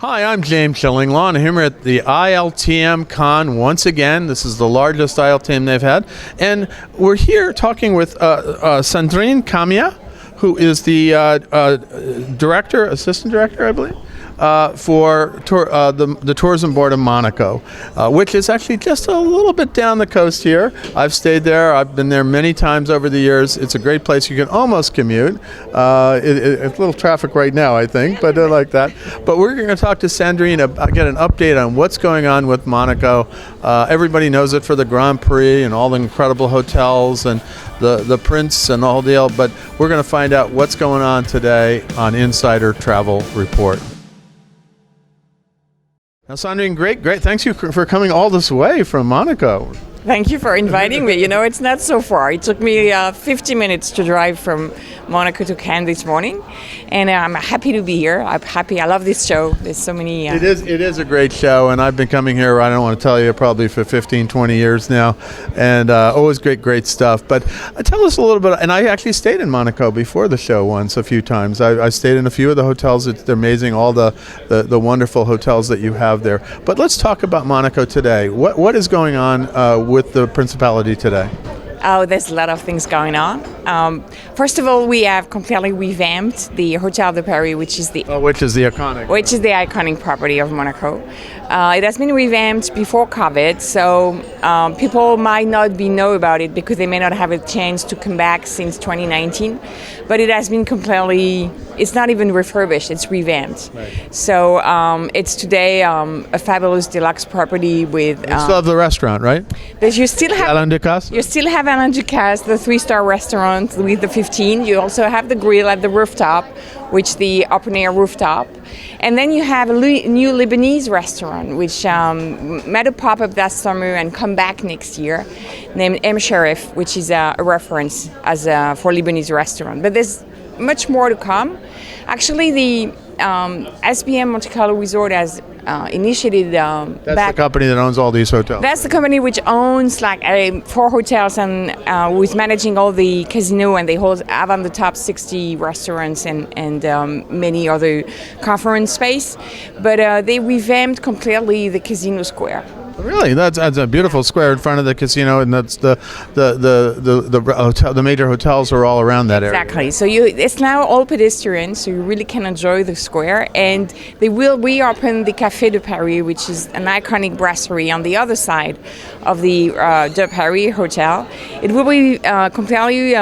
Hi, I'm James Shillinglaw, and I'm here at the ILTM Con once again. This is the largest ILTM they've had. And we're here talking with Sandrine Camia, who is the assistant director, I believe, for the Tourism Board of Monaco, which is actually just a little bit down the coast here. I've stayed there. I've been there many times over the years. It's a great place. You can almost commute. It's a little traffic right now, I think, but I like that. But we're going to talk to Sandrine, get an update on what's going on with Monaco. Everybody knows it for the Grand Prix and all the incredible hotels and the Prince and the whole deal, but we're going to find out what's going on today on Insider Travel Report. Now, Sandrine, great. Thanks you for coming all this way from Monaco. Thank you for inviting me. You know, it's not so far. It took me 50 minutes to drive from Monaco to Cannes this morning, and I'm happy to be here. I'm happy. I love this show. There's so many... It is a great show, and I've been coming here, I don't want to tell you, probably for 15, 20 years now, and always great stuff. But tell us a little bit, and I actually stayed in Monaco before the show once a few times. I stayed in a few of the hotels. They're amazing, all the wonderful hotels that you have there. But let's talk about Monaco today. What is going on with the Principality today? Oh, there's a lot of things going on. First of all, we have completely revamped the Hotel de Paris, which is the iconic property of Monaco. It has been revamped before COVID, so people might not know about it because they may not have a chance to come back since 2019. But it has been completely. It's not even refurbished; it's revamped. Right. So it's today a fabulous deluxe property with. You still have the restaurant, right? You still have Alain Ducasse? You still have Alain Ducasse, the 3-star restaurant with the 15. You also have the grill at the rooftop, which the open-air rooftop. And then you have a new Lebanese restaurant, which made a pop-up last summer and come back next year, named M. Sharif, which is a reference for Lebanese restaurant. But there's much more to come. Actually, the SBM Monte Carlo Resort has initiated... That's the company that owns all these hotels. That's the company which owns 4 hotels and who is managing all the casino, and they have on the top 60 restaurants and many other conference space. But they revamped completely the casino square. Really, that's a beautiful square in front of the casino, and that's the major hotels are all around that area. Exactly. So it's now all pedestrian, so you really can enjoy the square. And they will reopen the Café de Paris, which is an iconic brasserie on the other side of the de Paris hotel. It will be completely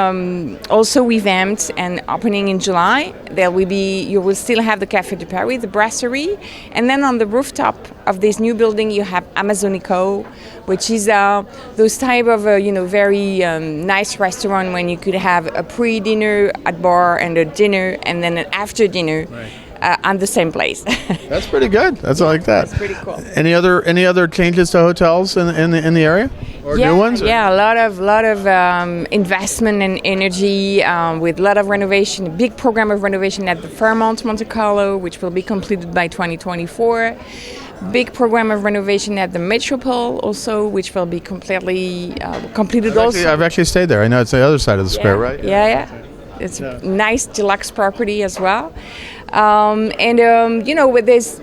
also revamped and opening in July. You will still have the Café de Paris, the brasserie, and then on the rooftop of this new building you have Amazonico, which is those type of very nice restaurant when you could have a pre-dinner at bar and a dinner and then an after dinner. Right. On the same place. That's pretty good. That's like that. That's pretty cool. Any other changes to hotels in the area, or new ones? Yeah, a lot of investment and energy with a lot of renovation. A big program of renovation at the Fairmont Monte Carlo, which will be completed by 2024. Big program of renovation at the Metropole also, which will be completely completed. I've actually stayed there. I know it's the other side of the square, right? Yeah. It's a nice deluxe property as well. There's,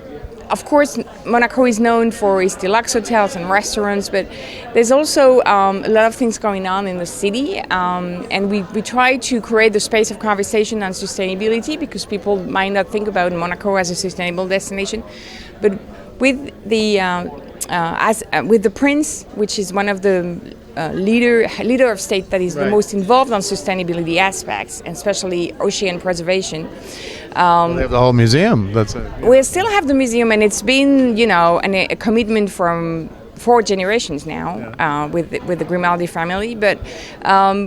of course, Monaco is known for its deluxe hotels and restaurants, but there's also a lot of things going on in the city. And we try to create the space of conversation on sustainability because people might not think about Monaco as a sustainable destination. But with the Prince, which is one of the leader of state that is the most involved on sustainability aspects, and especially ocean preservation. They have the whole museum. We still have the museum, and it's been, a commitment from 4 generations now with the Grimaldi family. But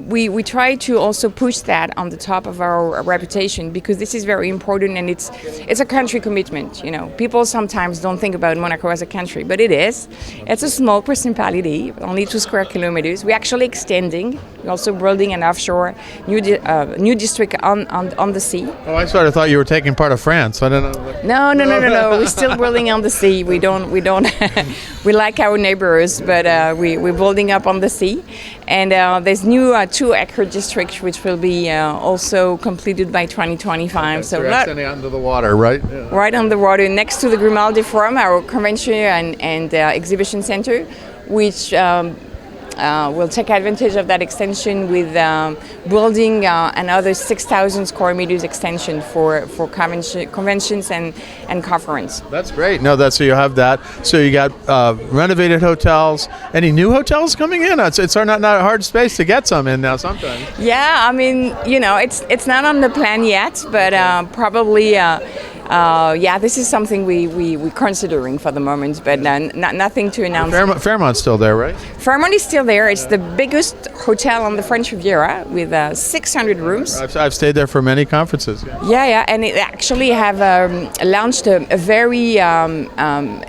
we try to also push that on the top of our reputation because this is very important, and it's a country commitment. People sometimes don't think about Monaco as a country, but it is. It's a small principality, only 2 square kilometers. We're actually extending We're also building an offshore new district on the sea. Oh, I sort of thought you were taking part of France. I don't know. No. We're still building on the sea. We don't. We like our neighbors, but we're building up on the sea. And there's new 2-acre district, which will be also completed by 2025. Okay, so extending under the water, right? Yeah. Right on the water, next to the Grimaldi Forum, our convention and exhibition center, which will take advantage of that extension with building another 6,000 square meters extension for conventions and conference. That's great. No, so you have that. So you got renovated hotels. Any new hotels coming in? It's not a hard space to get some in now sometimes. Yeah, I mean, it's not on the plan yet, but probably. This is something we're considering for the moment, but nothing to announce. Fairmont's still there, right? Fairmont is still there. It's the biggest hotel on the French Riviera with 600 rooms. I've stayed there for many conferences. Yeah, and it actually have launched a very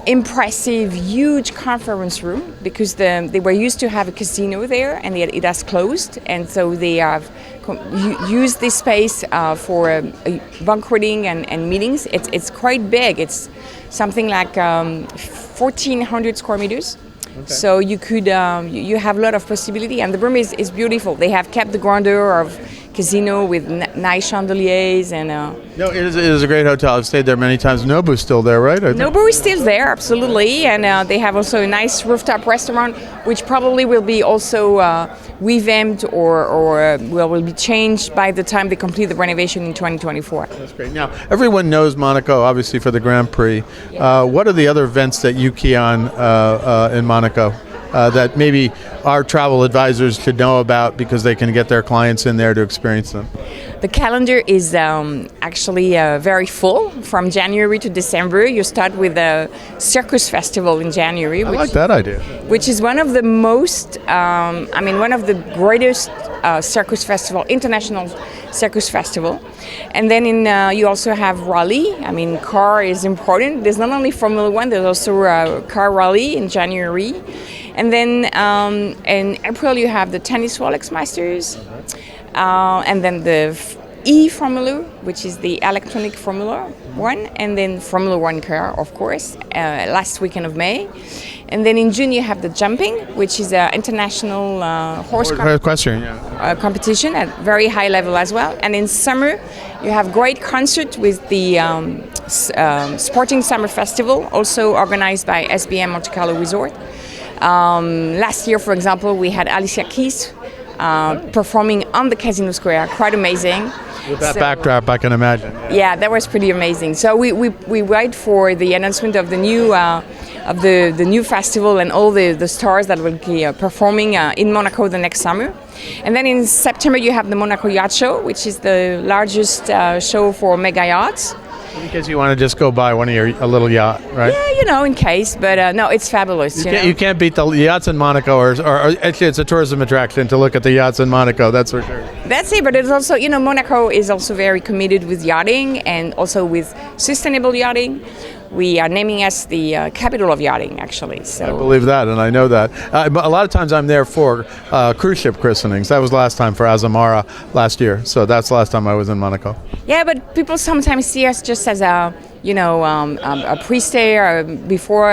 impressive, huge conference room because they were used to have a casino there, and it has closed, and so they have used this space for banqueting and meetings. It's quite big. It's something like 1,400 square meters. Okay. So you could you have a lot of possibility, and the room is beautiful. They have kept the grandeur of casino with nice chandeliers and. No, it is a great hotel. I've stayed there many times. Nobu's still there, right? Nobu is still there, absolutely, and they have also a nice rooftop restaurant, which probably will be also revamped or will be changed by the time they complete the renovation in 2024. That's great. Now, everyone knows Monaco, obviously, for the Grand Prix. Yeah. What are the other events that you key on in Monaco that maybe our travel advisors should know about because they can get their clients in there to experience them? The calendar is actually very full from January to December. You start with a circus festival in January. I like that idea. Which is one of the most, one of the greatest circus festival, international circus festival. And then you also have rally. I mean, car is important. There's not only Formula One, there's also a car rally in January. And then in April you have the tennis Rolex Masters. And then the e-Formula, which is the electronic Formula One, and then Formula One car, of course, last weekend of May. And then in June you have the jumping, which is an international horse competition at very high level as well. And in summer you have great concert with the Sporting Summer Festival, also organized by SBM Monte Carlo Resort. Last year, for example, we had Alicia Keys performing on the Casino Square, quite amazing. With that backdrop, I can imagine. Yeah, that was pretty amazing. So we wait for the announcement of the new festival and all the stars that will be performing in Monaco the next summer. And then in September you have the Monaco Yacht Show, which is the largest show for mega yachts. In case you want to just go buy a little yacht, right? Yeah, in case. But no, it's fabulous. You can't beat the yachts in Monaco, or actually it's a tourism attraction to look at the yachts in Monaco, that's for sure. That's it, but it's also, Monaco is also very committed with yachting and also with sustainable yachting. We are naming us the capital of yachting, actually. So. I believe that, and I know that. But a lot of times I'm there for cruise ship christenings. That was last time for Azamara last year, so that's the last time I was in Monaco. Yeah, but people sometimes see us just as a pre-stay or before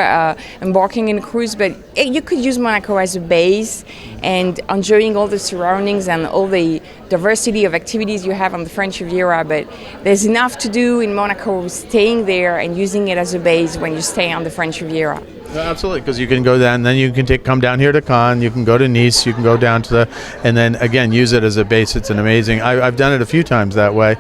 embarking in a cruise, but you could use Monaco as a base and enjoying all the surroundings and all the diversity of activities you have on the French Riviera. But there's enough to do in Monaco, staying there and using it as a base when you stay on the French Riviera. No, absolutely, because you can go there and then you can come down here to Cannes, you can go to Nice, you can go down to and then again use it as a base. It's an amazing. I've done it a few times that way.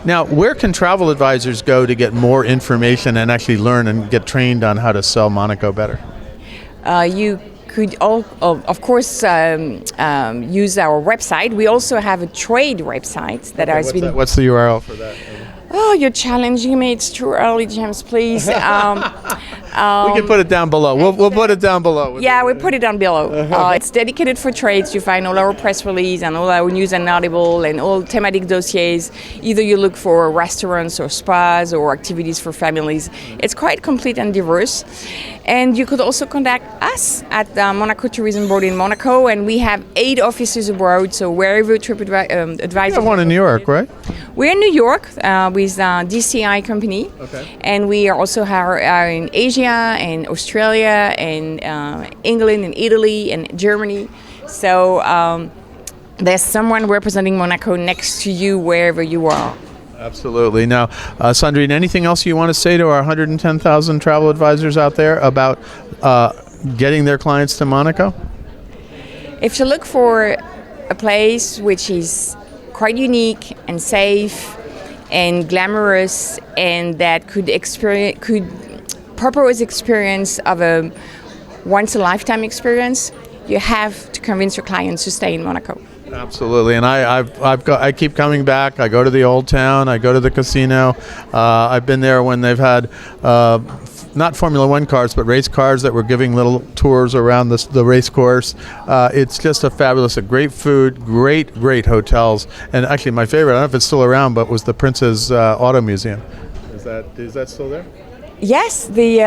Now, where can travel advisors go to get more information and actually learn and get trained on how to sell Monaco better? You could, of course, use our website. We also have a trade website that has been. What's the URL for that? Oh, you're challenging me. It's too early, James, please. We can put it down below. We'll put it down below. Yeah, we put it down below. It's dedicated for trades. You find all our press release and all our news and article and all thematic dossiers. Either you look for restaurants or spas or activities for families. It's quite complete and diverse. And you could also contact us at the Monaco Tourism Board in Monaco, and we have 8 offices abroad. So wherever TripAdvisor. You have one in New York, right? We're in New York with DCI company, and we also are in Asia and Australia and England and Italy and Germany. So there's someone representing Monaco next to you wherever you are. Absolutely. Now, Sandrine, anything else you want to say to our 110,000 travel advisors out there about getting their clients to Monaco? If you look for a place which is quite unique and safe and glamorous, and that could propose experience of a once a lifetime experience, you have to convince your clients to stay in Monaco. Absolutely, and I keep coming back. I go to the old town. I go to the casino. I've been there when they've had not Formula One cars, but race cars that were giving little tours around the race course. It's just a great food, great hotels, and actually my favorite, I don't know if it's still around, but was the Prince's Auto Museum. Is that still there? Yes, the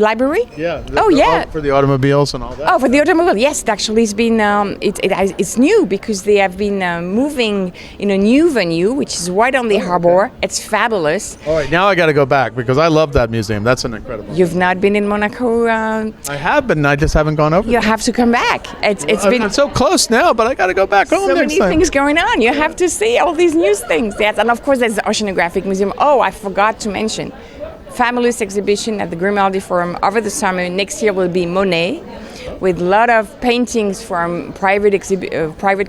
library. Yeah. Yeah. For the automobiles and all that. Oh, for the automobile. Yes, it actually has been. It's new because they have been moving in a new venue, which is right on the harbor. Okay. It's fabulous. All right, now I got to go back because I love that museum. That's an incredible. You've not been in Monaco. I have been. I just haven't gone over. You have to come back. It's been so close now, but I got to go back home next time. So many things going on. You have to see all these new things. Yes, and of course there's the Oceanographic Museum. Oh, I forgot to mention. Fabulous exhibition at the Grimaldi Forum over the summer. Next year will be Monet, with a lot of paintings from private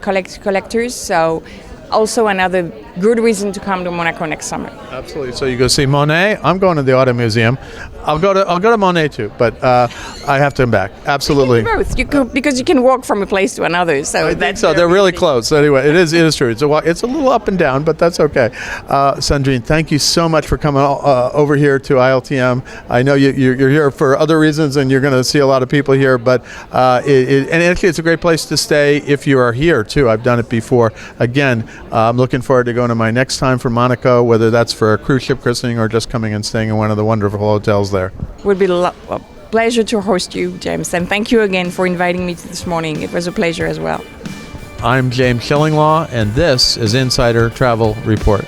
collectors. So also another good reason to come to Monaco next summer. Absolutely. So you go see Monet. I'm going to the Auto Museum. I'll go to Monet too, but I have to come back. Absolutely. Both. Because you can walk from a place to another. So I think so. They're really close. So anyway, it is true. It's a little up and down, but that's okay. Sandrine, thank you so much for coming over here to ILTM. I know you're here for other reasons, and you're going to see a lot of people here. But and actually, it's a great place to stay if you are here too. I've done it before. Again, I'm looking forward to going to my next time for Monaco, whether that's for a cruise ship christening or just coming and staying in one of the wonderful hotels there. It would be a pleasure to host you, James, and thank you again for inviting me this morning. It was a pleasure as well. I'm James Shillinglaw, and this is Insider Travel Report.